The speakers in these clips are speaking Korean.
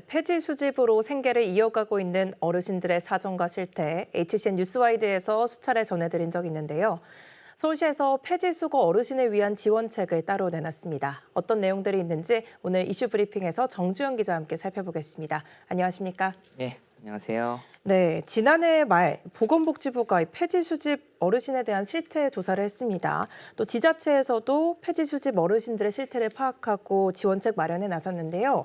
폐지 수집으로 생계를 이어가고 있는 어르신들의 사정과 실태, HCN 뉴스와이드에서 수차례 전해드린 적이 있는데요. 서울시에서 폐지 수거 어르신을 위한 지원책을 따로 내놨습니다. 어떤 내용들이 있는지 오늘 이슈 브리핑에서 정주영 기자와 함께 살펴보겠습니다. 안녕하십니까? 네, 안녕하세요. 네, 지난해 말 보건복지부가 폐지 수집 어르신에 대한 실태 조사를 했습니다. 또 지자체에서도 폐지 수집 어르신들의 실태를 파악하고 지원책 마련에 나섰는데요.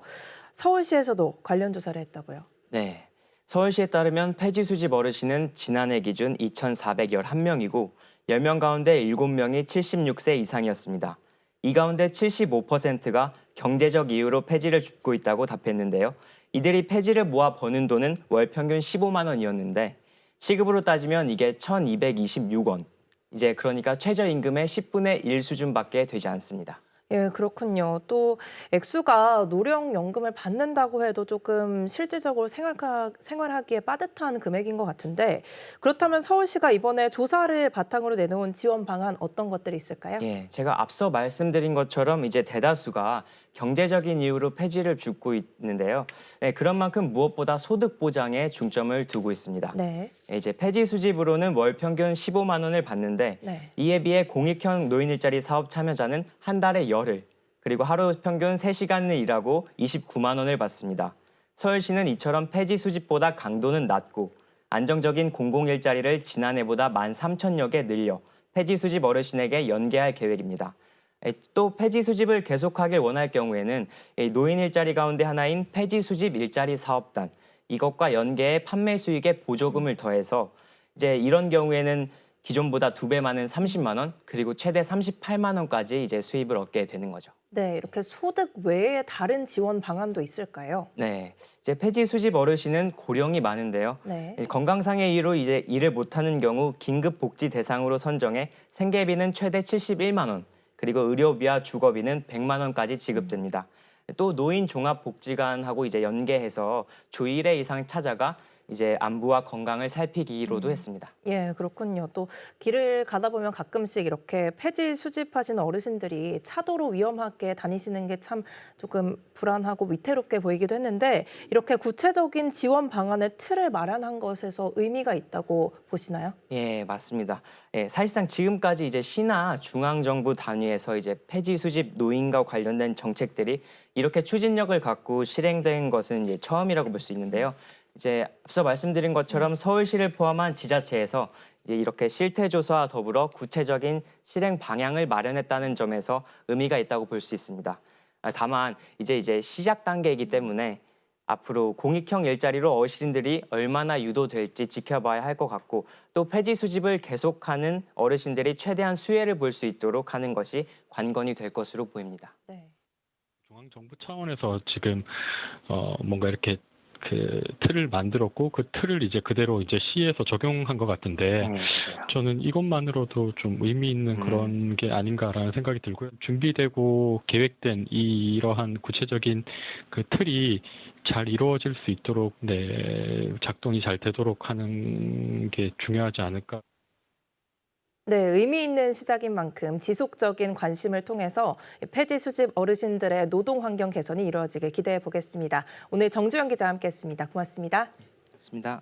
서울시에서도 관련 조사를 했다고요. 네, 서울시에 따르면 폐지 수집 어르신은 지난해 기준 2,411명이고 10명 가운데 7명이 76세 이상이었습니다. 이 가운데 75%가 경제적 이유로 폐지를 줍고 있다고 답했는데요. 이들이 폐지를 모아 버는 돈은 월 평균 15만 원이었는데 시급으로 따지면 이게 1,226원. 이제 그러니까 최저임금의 10분의 1 수준밖에 되지 않습니다. 예, 그렇군요. 또 액수가 노령연금을 받는다고 해도 조금 실질적으로 생활하기에 빠듯한 금액인 것 같은데 그렇다면 서울시가 이번에 조사를 바탕으로 내놓은 지원 방안 어떤 것들이 있을까요? 예, 제가 앞서 말씀드린 것처럼 이제 대다수가 경제적인 이유로 폐지를 줍고 있는데요. 네, 그런 만큼 무엇보다 소득 보장에 중점을 두고 있습니다. 네. 이제 폐지 수집으로는 월 평균 15만 원을 받는데 네. 이에 비해 공익형 노인 일자리 사업 참여자는 한 달에 열흘, 그리고 하루 평균 3시간을 일하고 29만 원을 받습니다. 서울시는 이처럼 폐지 수집보다 강도는 낮고 안정적인 공공 일자리를 지난해보다 13,000여 개 늘려 폐지 수집 어르신에게 연계할 계획입니다. 또 폐지 수집을 계속하길 원할 경우에는 노인 일자리 가운데 하나인 폐지 수집 일자리 사업단, 이것과 연계해 판매 수익에 보조금을 더해서 이제 이런 경우에는 기존보다 2배 많은 30만 원, 그리고 최대 38만 원까지 이제 수입을 얻게 되는 거죠. 네, 이렇게 소득 외에 다른 지원 방안도 있을까요? 네, 이제 폐지 수집 어르신은 고령이 많은데요. 네. 건강상의 이유로 이제 일을 못하는 경우 긴급 복지 대상으로 선정해 생계비는 최대 71만 원, 그리고 의료비와 주거비는 100만 원까지 지급됩니다. 또 노인 종합복지관하고 이제 연계해서 주 1회 이상 찾아가 이제 안부와 건강을 살피기로도 했습니다. 예, 그렇군요. 또 길을 가다 보면 가끔씩 이렇게 폐지 수집하시는 어르신들이 차도로 위험하게 다니시는 게 참 조금 불안하고 위태롭게 보이기도 했는데 이렇게 구체적인 지원 방안의 틀을 마련한 것에서 의미가 있다고 보시나요? 예, 맞습니다. 예, 사실상 지금까지 이제 시나 중앙정부 단위에서 이제 폐지 수집 노인과 관련된 정책들이 이렇게 추진력을 갖고 실행된 것은 이제 처음이라고 볼 수 있는데요. 이제 앞서 말씀드린 것처럼 서울시를 포함한 지자체에서 이제 이렇게 실태 조사와 더불어 구체적인 실행 방향을 마련했다는 점에서 의미가 있다고 볼 수 있습니다. 다만 이제 시작 단계이기 때문에 앞으로 공익형 일자리로 어르신들이 얼마나 유도될지 지켜봐야 할 것 같고 또 폐지 수집을 계속하는 어르신들이 최대한 수혜를 볼 수 있도록 하는 것이 관건이 될 것으로 보입니다. 네. 중앙정부 차원에서 지금 뭔가 이렇게 그 틀을 만들었고 그 틀을 이제 그대로 이제 시에서 적용한 것 같은데 저는 이것만으로도 좀 의미 있는 그런 게 아닌가라는 생각이 들고요. 준비되고 계획된 이러한 구체적인 그 틀이 잘 이루어질 수 있도록 작동이 잘 되도록 하는 게 중요하지 않을까. 네, 의미 있는 시작인 만큼 지속적인 관심을 통해서 폐지 수집 어르신들의 노동 환경 개선이 이루어지길 기대해 보겠습니다. 오늘 정주영 기자와 함께했습니다. 고맙습니다. 좋습니다.